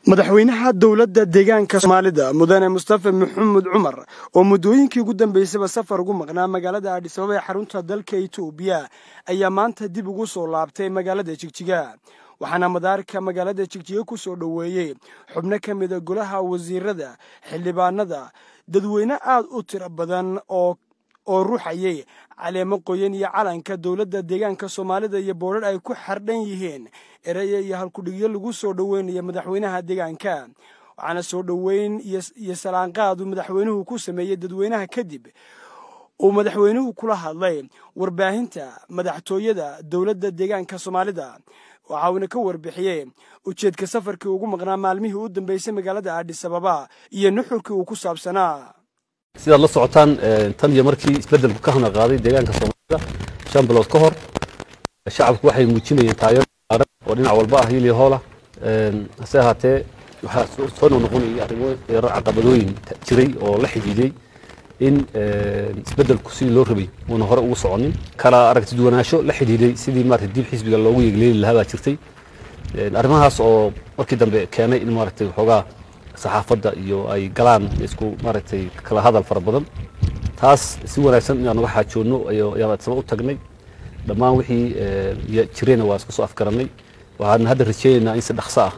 madaxweynaha dowladda deegaanka Soomaalida mudane Mustafa Maxamed Cumar oo muddooyinkii ugu dambeysay safar ugu maqnaa magaalada Addis Ababa ee xarunta dalka Itoobiya ayaa maanta dib ugu soo laabtay magaalada Jigjiga waxaana madaarka magaalada Jigjiga ku soo dhaweeyay xubno ka mid ah golaha wasiirada xildhibaanada dadweyne aad u tiro badan oo ruuxayay caleemo qoyan iyo calanka dowladda deegaanka Soomaalida iyo boorar ay ku xardhan yihiin eraya iyo halkudhigyo lagu soo dhaweynayo madaxweynaha deegaanka waxaana soo dhaweyn iyo salaanqaad uu madaxweynuhu ku sameeyay dadweynaha kadib uu madaxweynuhu kula hadlay warbaahinta madaxtooyada dowladda deegaanka Soomaalida waxa uu ka warbixiyay ujeedka safarkii ugu maqnaa maalmihii u dambeysay magaalada Addis Ababa iyo nuxurkii uu ku saabsanaa sida la socotaan tan iyo markii isbeddelku ka hana qaaday deegaanka Soomaalida 5 bilood ka hor shacabku waxay muujinayeen taageero oo dhinac walba ah iyo hoola hase ahaatee waxa soo noqonayay arrimo caqabadooyin jiray oo la xidhiidhay in isbeddelku si loo rabay uu hore ugu soconin kala aragti duwanaansho la xidhiidhay sidii maartay dib xisbiga loogu yeegleeyay lahaa jirtay arrimahaas oo markii dambe keenay in maartay xogaa saxaafadda iyo ay galaan isku maartay kala hadal fara badan taas si wanaagsan inaan uga xaajoono ayaa sabab u tagnay dhammaan wixii jirayna waa isku soo afkaranay waxaan hadda rajaynaynaa in si dhaqso ah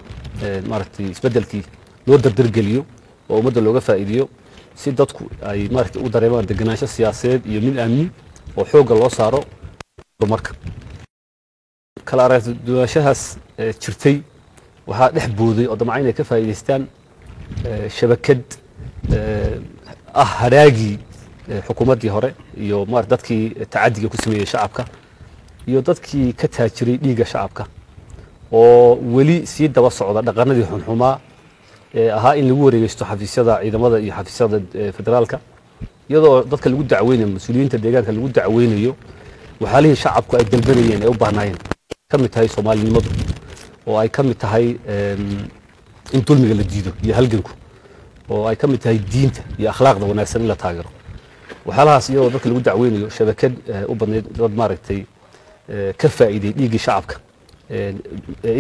maartay isbeddelkii loo dardargeliyo oo ummadda looga faa'iideeyo si dadku ay maartay u dareemaan deganaansho siyaasadeed iyo mid amni oo xoogga loo saaro horumarka kala aragti duwanaanshahaas jirtay waxaa dhex booday oo damacay inay ka faa'iideystaan shabakad haraagii xukuumaddii hore iyo maartay dadkii tacadiga ku sameeyay shacabka iyo dadkii ka taajiray dhiigga shacabka oo weli sii daba socda dhaqanadii xunxumaa ahaa in lagu wareegaysto xafiisyada ciidamada iyo xafiisyada federaalka iyadoo dadka lagu dacweynayo mas'uuliyiinta deegaanka lagu dacweynayo waxaalihii shacabku ay dalbanayeen ay u baahnaayeen ka mid tahay Soomaalinimadu oo ay ka mid tahay in dulmiga la diido iyo halganku oo ay ka mid tahay diinta iyo akhlaaqda wanaagsan in la taageero waxaalahaas iyadoo dadka lagu dacweynayo shabakad u badneed dad maaragtay ka faa'iiday dhiigga shacabka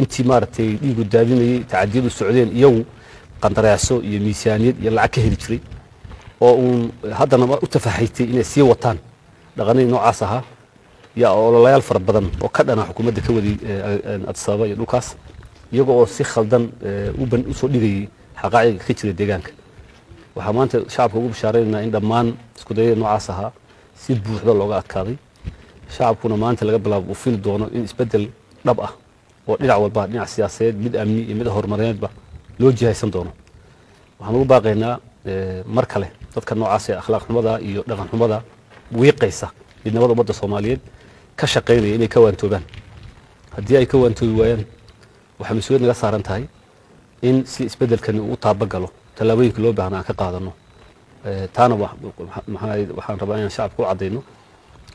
intii maaragtay dhiigu daadinayay tacadiyadu socdeen iyagu qandaraaso iyo miisaaniyad iyo lacag ka heli jiray oo haddana u tafaxaytay inay sii wataan dhaqanadii noocaas ahaa yaa ololayaal fara badan oo ka dhana xukuumadda ka wadi Addis Ababa iyo dhulkaas iyaga oo si khaldan u soo dhigayay xaqaa'iqa ka jira deegaanka waxaa maanta shacabka ugu bashaareynaa in dhammaan isku dayada noocaas ahaa si buuxda looga adkaaday shacabkuna maanta laga bilaabo uu fili doono in isbeddel dhab ah oo dhinac walba dhinac siyaasadeed mid amni iyo mid horumarineedba loo jihaysan doono waxaan ugu baaqaynaa mar kale dadka noocaas ee akhlaaq xumada iyo dhaqan xumada wiiqaysa midnimada ummadda Soomaaliyeed ka shaqeynaya inay ka waantoobaan haddii ay ka waantoobi waayaan waxaa mas'uuliyad naga saaran tahay in si isbeddelkan uu taabagalo talaabooyinka loo baahnaa ka qaadano taana waxaan rabaa inaan shacabka u cadeyno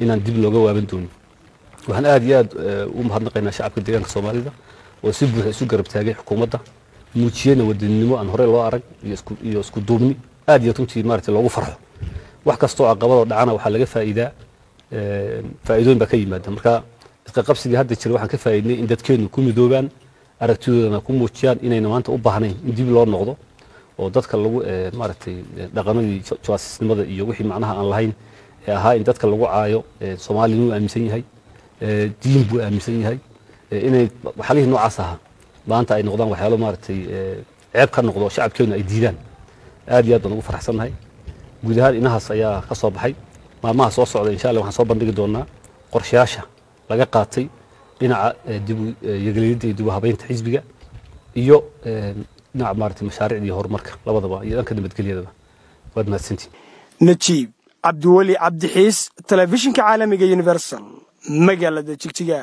inaan dib looga waaban doonin waxaan aad iyo aad u mahadnaqaynaa shacabka deegaanka Soomaalida oo si buuxda isu garab taagay xukuumadda muujiyana wadannimo aan hore loo arag iyo isku duubni aad iyo runtii maartay loogu farxo wax kastoo caqabado dhacana waxaa laga faa'iidaa faa'iidooyin baa ka yimaada marka isqa qabsiga hadda jira waxaan ka faa'iidnay in dadkeenu ku midoobaan aragtidoodana ku muujiyaan inayna maanta u baahnayn in dib loo noqdo oo dadka lagu maartay dhaqanadii jawaasisnimada iyo wixii macnaha aan lahayn ee ahaa in dadka lagu caayo Soomaalidu aaminsan yahay diin buu aaminsan yahay inay waxalihii noocaas ahaa maanta ay noqdaan waxyaalo maartay ceeb ka noqdo shacabkeenu ay diidaan aad iyo aad baan ugu faraxsanahay guud ahaan inahaas ayaa ka soo baxay maalmaha soo socda insha Allah waxaan soo bandhigi doonaa qorshayaasha laga qaatay dhinaca dib yeegleeyada iyo dib habeynta xisbiga iyo dhinaca maartay mashaariicda horumarka labadaba iyo dhanka nabadgelyada waad mahadsantiin Najiib Abdiwali Abdixiis telefishinka caalamiga Universal magaalada Jigjiga